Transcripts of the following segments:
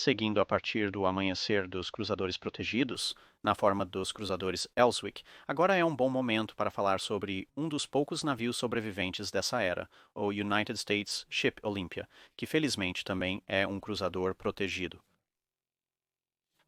seguindo a partir do amanhecer dos cruzadores protegidos, na forma dos cruzadores Elswick, agora é um bom momento para falar sobre um dos poucos navios sobreviventes dessa era, o United States Ship Olympia, que felizmente também é um cruzador protegido.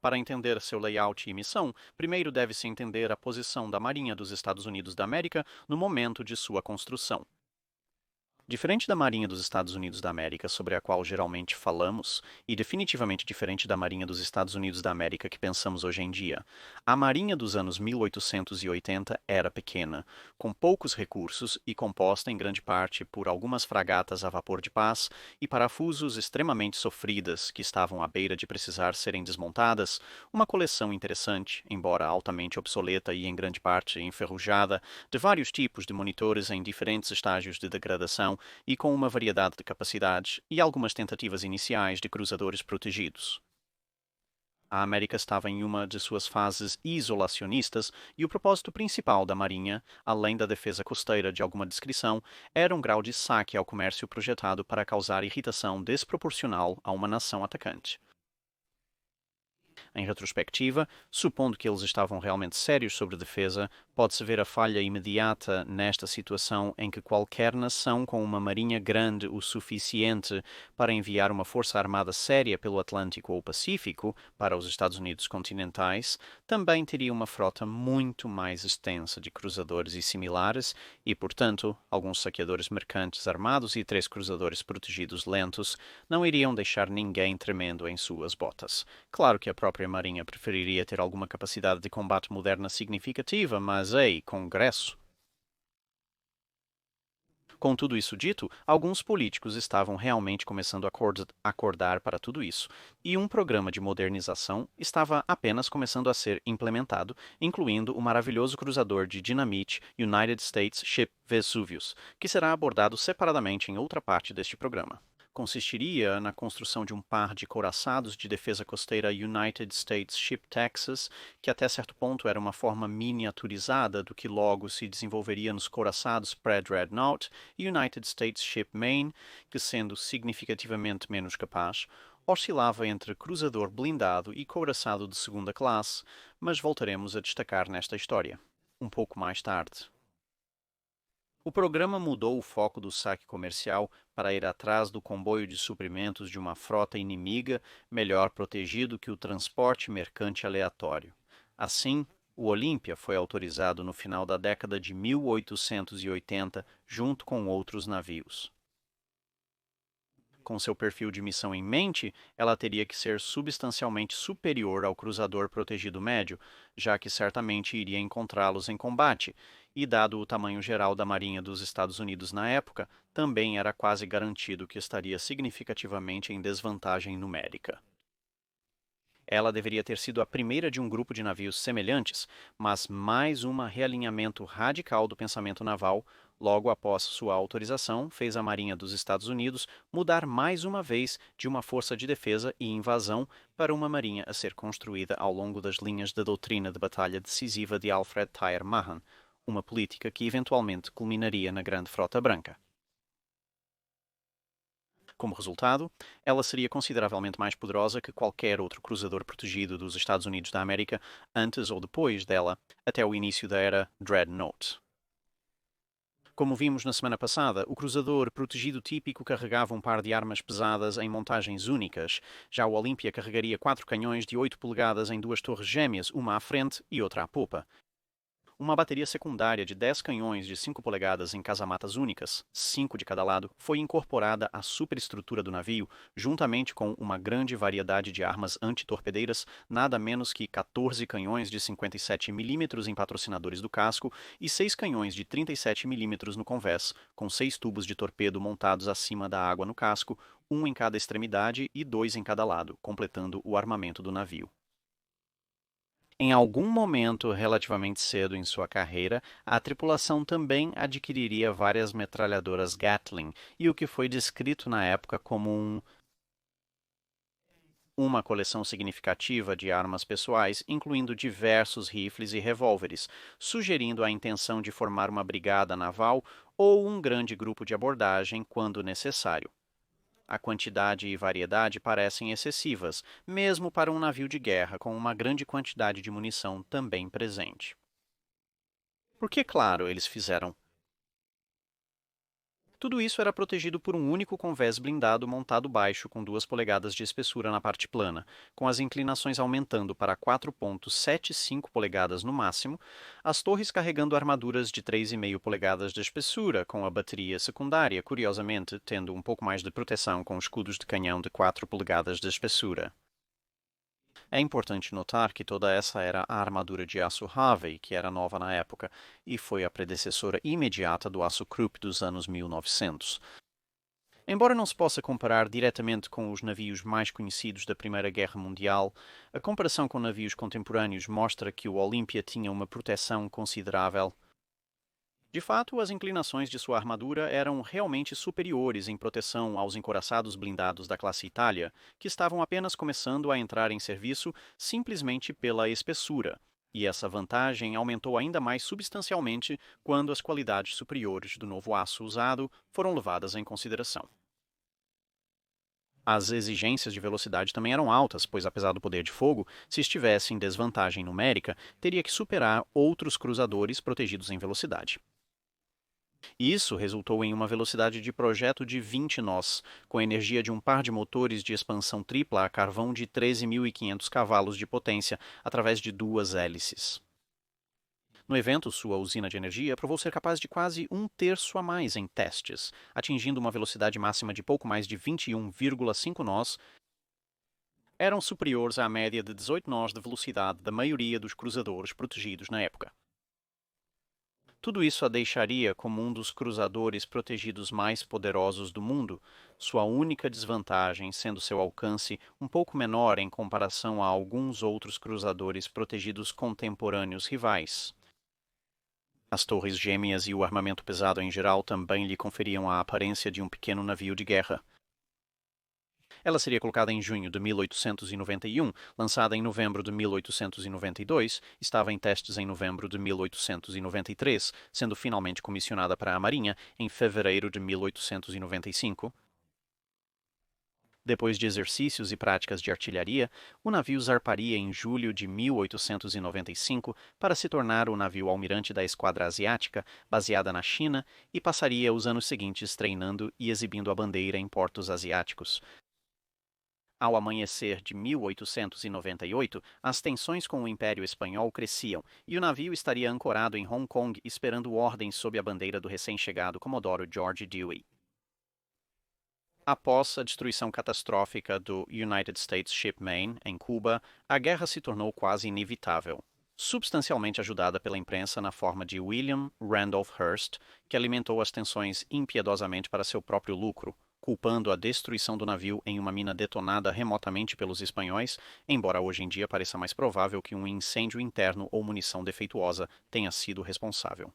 Para entender seu layout e missão, primeiro deve-se entender a posição da Marinha dos Estados Unidos da América no momento de sua construção. Diferente da Marinha dos Estados Unidos da América, sobre a qual geralmente falamos, e definitivamente diferente da Marinha dos Estados Unidos da América que pensamos hoje em dia, a Marinha dos anos 1880 era pequena, com poucos recursos e composta em grande parte por algumas fragatas a vapor de paz e parafusos extremamente sofridas que estavam à beira de precisar serem desmontadas, uma coleção interessante, embora altamente obsoleta e em grande parte enferrujada, de vários tipos de monitores em diferentes estágios de degradação e com uma variedade de capacidades e algumas tentativas iniciais de cruzadores protegidos. A América estava em uma de suas fases isolacionistas e o propósito principal da Marinha, além da defesa costeira de alguma descrição, era um grau de saque ao comércio projetado para causar irritação desproporcional a uma nação atacante. Em retrospectiva, supondo que eles estavam realmente sérios sobre defesa, pode-se ver a falha imediata nesta situação em que qualquer nação com uma marinha grande o suficiente para enviar uma força armada séria pelo Atlântico ou Pacífico para os Estados Unidos continentais também teria uma frota muito mais extensa de cruzadores e similares e, portanto, alguns saqueadores mercantes armados e 3 cruzadores protegidos lentos não iriam deixar ninguém tremendo em suas botas. Claro que a própria Marinha preferiria ter alguma capacidade de combate moderna significativa, mas ei, Congresso! Com tudo isso dito, alguns políticos estavam realmente começando a acordar para tudo isso, e um programa de modernização estava apenas começando a ser implementado, incluindo o maravilhoso cruzador de dinamite United States Ship Vesuvius, que será abordado separadamente em outra parte deste programa. Consistiria na construção de um par de couraçados de defesa costeira United States Ship Texas, que até certo ponto era uma forma miniaturizada do que logo se desenvolveria nos couraçados Pre-Dreadnought e United States Ship Maine, que, sendo significativamente menos capaz, oscilava entre cruzador blindado e couraçado de segunda classe, mas voltaremos a destacar nesta história um pouco mais tarde. O programa mudou o foco do saque comercial para ir atrás do comboio de suprimentos de uma frota inimiga melhor protegido que o transporte mercante aleatório. Assim, o Olímpia foi autorizado no final da década de 1880 junto com outros navios. Com seu perfil de missão em mente, ela teria que ser substancialmente superior ao cruzador protegido médio, já que certamente iria encontrá-los em combate, e dado o tamanho geral da Marinha dos Estados Unidos na época, também era quase garantido que estaria significativamente em desvantagem numérica. Ela deveria ter sido a primeira de um grupo de navios semelhantes, mas mais um realinhamento radical do pensamento naval, logo após sua autorização, fez a Marinha dos Estados Unidos mudar mais uma vez de uma força de defesa e invasão para uma marinha a ser construída ao longo das linhas da doutrina de batalha decisiva de Alfred Tyler Mahan, uma política que eventualmente culminaria na Grande Frota Branca. Como resultado, ela seria consideravelmente mais poderosa que qualquer outro cruzador protegido dos Estados Unidos da América antes ou depois dela, até o início da era Dreadnought. Como vimos na semana passada, o cruzador protegido típico carregava um par de armas pesadas em montagens únicas. Já o Olympia carregaria 4 canhões de 8 polegadas em 2 torres gêmeas, uma à frente e outra à popa. Uma bateria secundária de 10 canhões de 5 polegadas em casamatas únicas, 5 de cada lado, foi incorporada à superestrutura do navio, juntamente com uma grande variedade de armas antitorpedeiras, nada menos que 14 canhões de 57 mm em patrocinadores do casco e 6 canhões de 37 mm no convés, com 6 tubos de torpedo montados acima da água no casco, um em cada extremidade e 2 em cada lado, completando o armamento do navio. Em algum momento relativamente cedo em sua carreira, a tripulação também adquiriria várias metralhadoras Gatling e o que foi descrito na época como uma coleção significativa de armas pessoais, incluindo diversos rifles e revólveres, sugerindo a intenção de formar uma brigada naval ou um grande grupo de abordagem quando necessário. A quantidade e variedade parecem excessivas, mesmo para um navio de guerra com uma grande quantidade de munição também presente. Porque, claro, eles fizeram. Tudo isso era protegido por um único convés blindado montado baixo com 2 polegadas de espessura na parte plana, com as inclinações aumentando para 4,75 polegadas no máximo, as torres carregando armaduras de 3,5 polegadas de espessura, com a bateria secundária, curiosamente, tendo um pouco mais de proteção com escudos de canhão de 4 polegadas de espessura. É importante notar que toda essa era a armadura de aço Harvey, que era nova na época, e foi a predecessora imediata do aço Krupp dos anos 1900. Embora não se possa comparar diretamente com os navios mais conhecidos da Primeira Guerra Mundial, a comparação com navios contemporâneos mostra que o Olympia tinha uma proteção considerável. De fato, as inclinações de sua armadura eram realmente superiores em proteção aos encouraçados blindados da classe Itália, que estavam apenas começando a entrar em serviço simplesmente pela espessura, e essa vantagem aumentou ainda mais substancialmente quando as qualidades superiores do novo aço usado foram levadas em consideração. As exigências de velocidade também eram altas, pois, apesar do poder de fogo, se estivesse em desvantagem numérica, teria que superar outros cruzadores protegidos em velocidade. Isso resultou em uma velocidade de projeto de 20 nós, com a energia de um par de motores de expansão tripla a carvão de 13.500 cavalos de potência através de 2 hélices. No evento, sua usina de energia provou ser capaz de quase um terço a mais em testes, atingindo uma velocidade máxima de pouco mais de 21,5 nós, eram superiores à média de 18 nós de velocidade da maioria dos cruzadores protegidos na época. Tudo isso a deixaria como um dos cruzadores protegidos mais poderosos do mundo, sua única desvantagem sendo seu alcance um pouco menor em comparação a alguns outros cruzadores protegidos contemporâneos rivais. As torres gêmeas e o armamento pesado em geral também lhe conferiam a aparência de um pequeno navio de guerra. Ela seria colocada em junho de 1891, lançada em novembro de 1892, estava em testes em novembro de 1893, sendo finalmente comissionada para a Marinha em fevereiro de 1895. Depois de exercícios e práticas de artilharia, o navio zarparia em julho de 1895 para se tornar o navio almirante da Esquadra Asiática, baseada na China, e passaria os anos seguintes treinando e exibindo a bandeira em portos asiáticos. Ao amanhecer de 1898, as tensões com o Império Espanhol cresciam e o navio estaria ancorado em Hong Kong esperando ordens sob a bandeira do recém-chegado Comodoro George Dewey. Após a destruição catastrófica do United States Ship Maine, em Cuba, a guerra se tornou quase inevitável, substancialmente ajudada pela imprensa na forma de William Randolph Hearst, que alimentou as tensões impiedosamente para seu próprio lucro, culpando a destruição do navio em uma mina detonada remotamente pelos espanhóis, embora hoje em dia pareça mais provável que um incêndio interno ou munição defeituosa tenha sido responsável.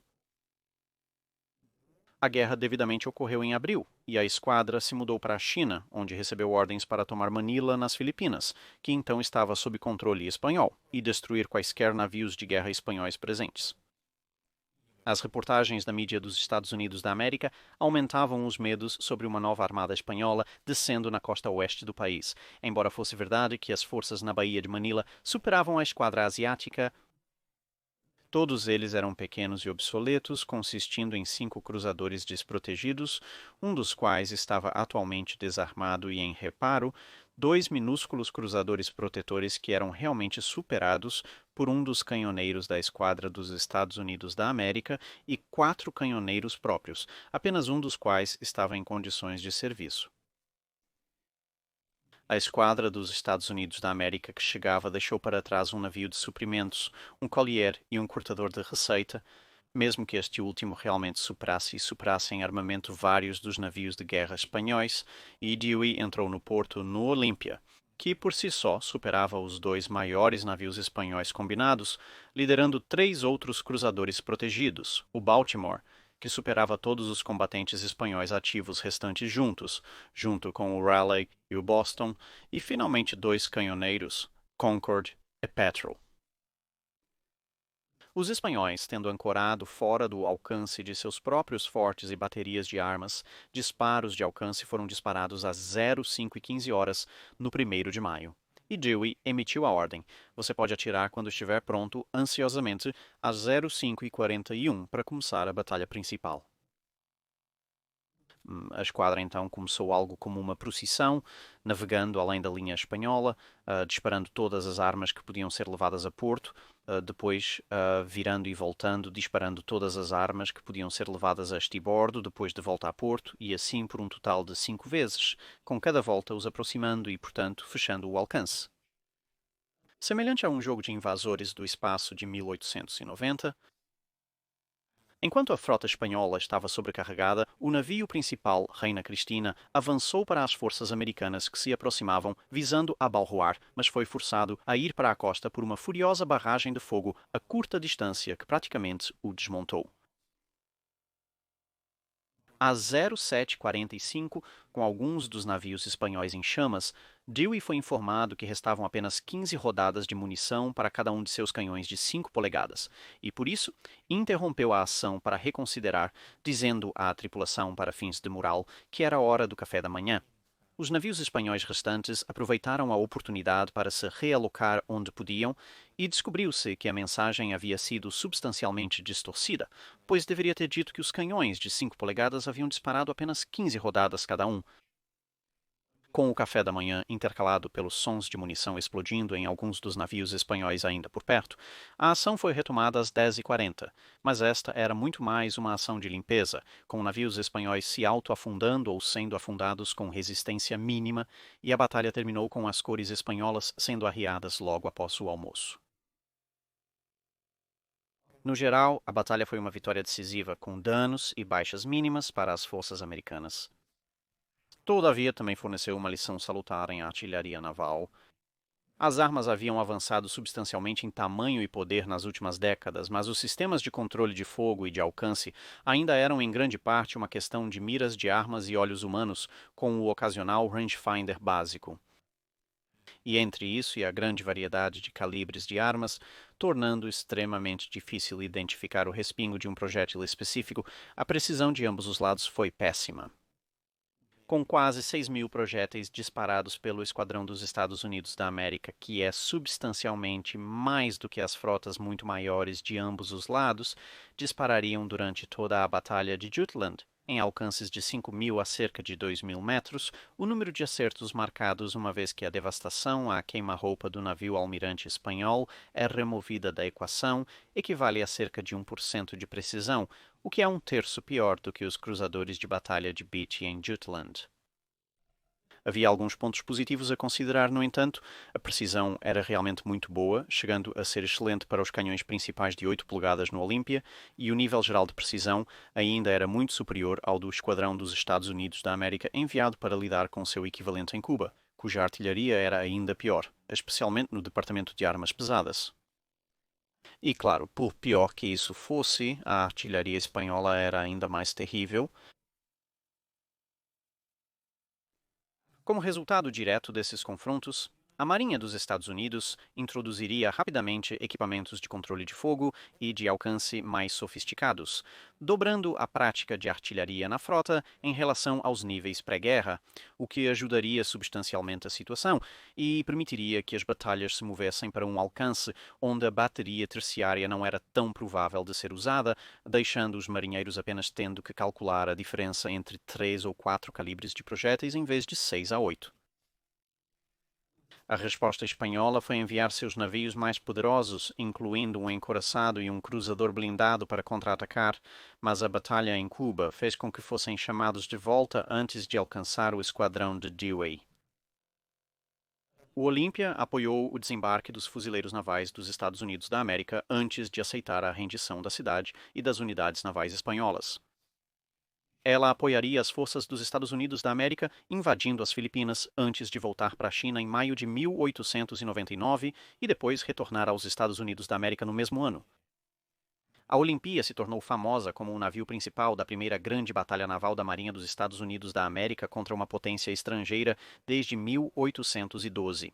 A guerra devidamente ocorreu em abril, e a esquadra se mudou para a China, onde recebeu ordens para tomar Manila, nas Filipinas, que então estava sob controle espanhol, e destruir quaisquer navios de guerra espanhóis presentes. As reportagens da mídia dos Estados Unidos da América aumentavam os medos sobre uma nova armada espanhola descendo na costa oeste do país, embora fosse verdade que as forças na Baía de Manila superavam a esquadra asiática. Todos eles eram pequenos e obsoletos, consistindo em 5 cruzadores desprotegidos, um dos quais estava atualmente desarmado e em reparo, 2 minúsculos cruzadores protetores que eram realmente superados por um dos canhoneiros da Esquadra dos Estados Unidos da América e 4 canhoneiros próprios, apenas um dos quais estava em condições de serviço. A esquadra dos Estados Unidos da América que chegava deixou para trás um navio de suprimentos, um collier e um cortador de receita, mesmo que este último realmente superasse em armamento vários dos navios de guerra espanhóis, e Dewey entrou no porto no Olympia, que por si só superava os 2 maiores navios espanhóis combinados, liderando 3 outros cruzadores protegidos, o Baltimore, que superava todos os combatentes espanhóis ativos restantes juntos, junto com o Raleigh e o Boston, e finalmente 2 canhoneiros, Concord e Petrel. Os espanhóis, tendo ancorado fora do alcance de seus próprios fortes e baterias de armas, disparos de alcance foram disparados às 05h15 no 1º de maio. E Dewey emitiu a ordem: você pode atirar quando estiver pronto, ansiosamente, às 05h41 para começar a batalha principal. A esquadra então começou algo como uma procissão, navegando além da linha espanhola, disparando todas as armas que podiam ser levadas a porto, depois virando e voltando, disparando todas as armas que podiam ser levadas a estibordo, depois de volta a porto, e assim por um total de 5 vezes, com cada volta os aproximando e, portanto, fechando o alcance. Semelhante a um jogo de invasores do espaço de 1890, enquanto a frota espanhola estava sobrecarregada, o navio principal, Reina Cristina, avançou para as forças americanas que se aproximavam, visando abalroar, mas foi forçado a ir para a costa por uma furiosa barragem de fogo a curta distância que praticamente o desmontou. Às 07h45, com alguns dos navios espanhóis em chamas, Dewey foi informado que restavam apenas 15 rodadas de munição para cada um de seus canhões de 5 polegadas, e por isso interrompeu a ação para reconsiderar, dizendo à tripulação para fins de moral que era hora do café da manhã. Os navios espanhóis restantes aproveitaram a oportunidade para se realocar onde podiam e descobriu-se que a mensagem havia sido substancialmente distorcida, pois deveria ter dito que os canhões de 5 polegadas haviam disparado apenas 15 rodadas cada um. Com o café da manhã intercalado pelos sons de munição explodindo em alguns dos navios espanhóis ainda por perto, a ação foi retomada às 10h40, mas esta era muito mais uma ação de limpeza, com navios espanhóis se auto-afundando ou sendo afundados com resistência mínima, e a batalha terminou com as cores espanholas sendo arriadas logo após o almoço. No geral, a batalha foi uma vitória decisiva, com danos e baixas mínimas para as forças americanas. Todavia, também forneceu uma lição salutar em artilharia naval. As armas haviam avançado substancialmente em tamanho e poder nas últimas décadas, mas os sistemas de controle de fogo e de alcance ainda eram em grande parte uma questão de miras de armas e olhos humanos, com o ocasional rangefinder básico. E entre isso e a grande variedade de calibres de armas, tornando extremamente difícil identificar o respingo de um projétil específico, a precisão de ambos os lados foi péssima. Com quase 6.000 projéteis disparados pelo Esquadrão dos Estados Unidos da América, que é substancialmente mais do que as frotas muito maiores de ambos os lados, disparariam durante toda a Batalha de Jutland, em alcances de 5.000 a cerca de 2.000 metros, o número de acertos marcados uma vez que a devastação à queima-roupa do navio almirante espanhol é removida da equação equivale a cerca de 1% de precisão, o que é um terço pior do que os cruzadores de batalha de Beatty em Jutland. Havia alguns pontos positivos a considerar, no entanto. A precisão era realmente muito boa, chegando a ser excelente para os canhões principais de 8 polegadas no Olympia, e o nível geral de precisão ainda era muito superior ao do Esquadrão dos Estados Unidos da América enviado para lidar com seu equivalente em Cuba, cuja artilharia era ainda pior, especialmente no departamento de armas pesadas. E claro, por pior que isso fosse, a artilharia espanhola era ainda mais terrível. Como resultado direto desses confrontos, a Marinha dos Estados Unidos introduziria rapidamente equipamentos de controle de fogo e de alcance mais sofisticados, dobrando a prática de artilharia na frota em relação aos níveis pré-guerra, o que ajudaria substancialmente a situação e permitiria que as batalhas se movessem para um alcance onde a bateria terciária não era tão provável de ser usada, deixando os marinheiros apenas tendo que calcular a diferença entre 3 ou 4 calibres de projéteis em vez de 6 a 8. A resposta espanhola foi enviar seus navios mais poderosos, incluindo um encoraçado e um cruzador blindado para contra-atacar, mas a batalha em Cuba fez com que fossem chamados de volta antes de alcançar o esquadrão de Dewey. O Olympia apoiou o desembarque dos fuzileiros navais dos Estados Unidos da América antes de aceitar a rendição da cidade e das unidades navais espanholas. Ela apoiaria as forças dos Estados Unidos da América invadindo as Filipinas antes de voltar para a China em maio de 1899 e depois retornar aos Estados Unidos da América no mesmo ano. A Olympia se tornou famosa como o navio principal da primeira grande batalha naval da Marinha dos Estados Unidos da América contra uma potência estrangeira desde 1812.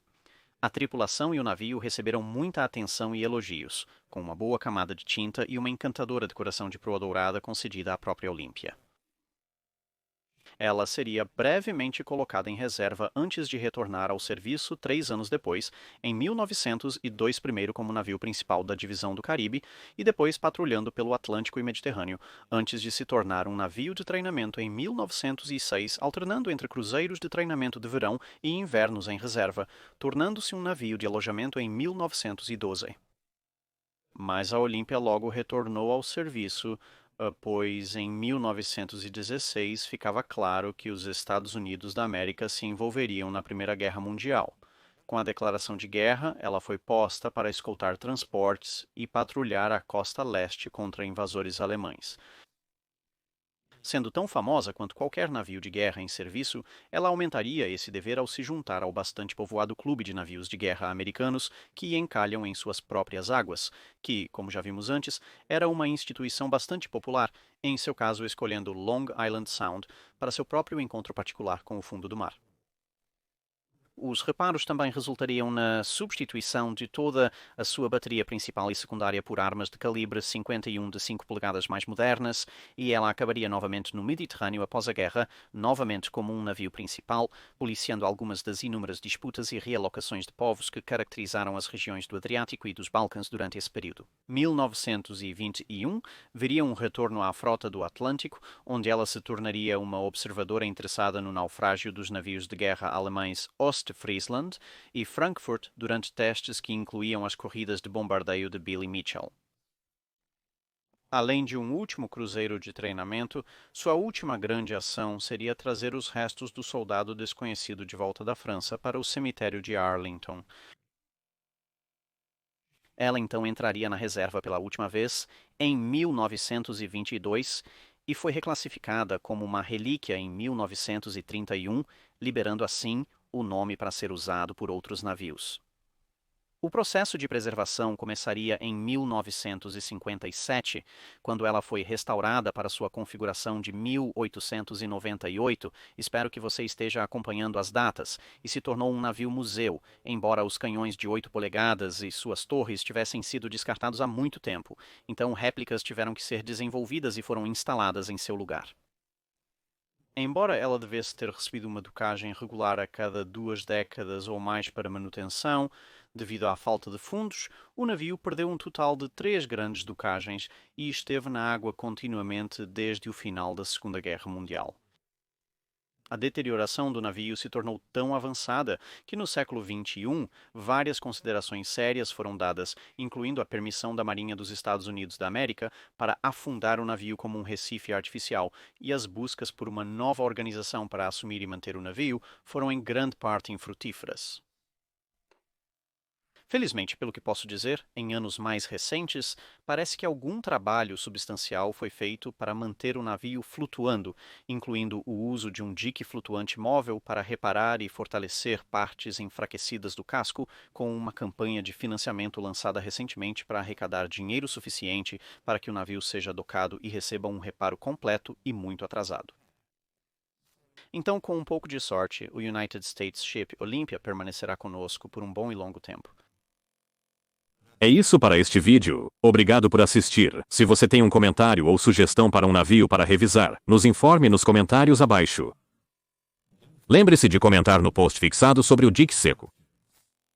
A tripulação e o navio receberam muita atenção e elogios, com uma boa camada de tinta e uma encantadora decoração de proa dourada concedida à própria Olímpia. Ela seria brevemente colocada em reserva antes de retornar ao serviço 3 anos depois, em 1902, primeiro como navio principal da Divisão do Caribe e depois patrulhando pelo Atlântico e Mediterrâneo, antes de se tornar um navio de treinamento em 1906, alternando entre cruzeiros de treinamento de verão e invernos em reserva, tornando-se um navio de alojamento em 1912. Mas a Olímpia logo retornou ao serviço, pois em 1916 ficava claro que os Estados Unidos da América se envolveriam na Primeira Guerra Mundial. Com a declaração de guerra, ela foi posta para escoltar transportes e patrulhar a costa leste contra invasores alemães. Sendo tão famosa quanto qualquer navio de guerra em serviço, ela aumentaria esse dever ao se juntar ao bastante povoado clube de navios de guerra americanos que encalham em suas próprias águas, que, como já vimos antes, era uma instituição bastante popular, em seu caso escolhendo Long Island Sound para seu próprio encontro particular com o fundo do mar. Os reparos também resultariam na substituição de toda a sua bateria principal e secundária por armas de calibre 51 de 5 polegadas mais modernas, e ela acabaria novamente no Mediterrâneo após a guerra, novamente como um navio principal, policiando algumas das inúmeras disputas e realocações de povos que caracterizaram as regiões do Adriático e dos Balcãs durante esse período. 1921 viria um retorno à frota do Atlântico, onde ela se tornaria uma observadora interessada no naufrágio dos navios de guerra alemães Ostfriesland e Frankfurt durante testes que incluíam as corridas de bombardeio de Billy Mitchell. Além de um último cruzeiro de treinamento, sua última grande ação seria trazer os restos do soldado desconhecido de volta da França para o cemitério de Arlington. Ela então entraria na reserva pela última vez em 1922 e foi reclassificada como uma relíquia em 1931, liberando assim o nome para ser usado por outros navios. O processo de preservação começaria em 1957, quando ela foi restaurada para sua configuração de 1898, espero que você esteja acompanhando as datas, e se tornou um navio-museu, embora os canhões de 8 polegadas e suas torres tivessem sido descartados há muito tempo, então réplicas tiveram que ser desenvolvidas e foram instaladas em seu lugar. Embora ela devesse ter recebido uma docagem regular a cada 2 décadas ou mais para manutenção, devido à falta de fundos, o navio perdeu um total de 3 grandes docagens e esteve na água continuamente desde o final da Segunda Guerra Mundial. A deterioração do navio se tornou tão avançada que no século XXI várias considerações sérias foram dadas, incluindo a permissão da Marinha dos Estados Unidos da América para afundar o navio como um recife artificial, e as buscas por uma nova organização para assumir e manter o navio foram em grande parte infrutíferas. Felizmente, pelo que posso dizer, em anos mais recentes, parece que algum trabalho substancial foi feito para manter o navio flutuando, incluindo o uso de um dique flutuante móvel para reparar e fortalecer partes enfraquecidas do casco, com uma campanha de financiamento lançada recentemente para arrecadar dinheiro suficiente para que o navio seja docado e receba um reparo completo e muito atrasado. Então, com um pouco de sorte, o United States Ship Olympia permanecerá conosco por um bom e longo tempo. É isso para este vídeo. Obrigado por assistir. Se você tem um comentário ou sugestão para um navio para revisar, nos informe nos comentários abaixo. Lembre-se de comentar no post fixado sobre o dique seco.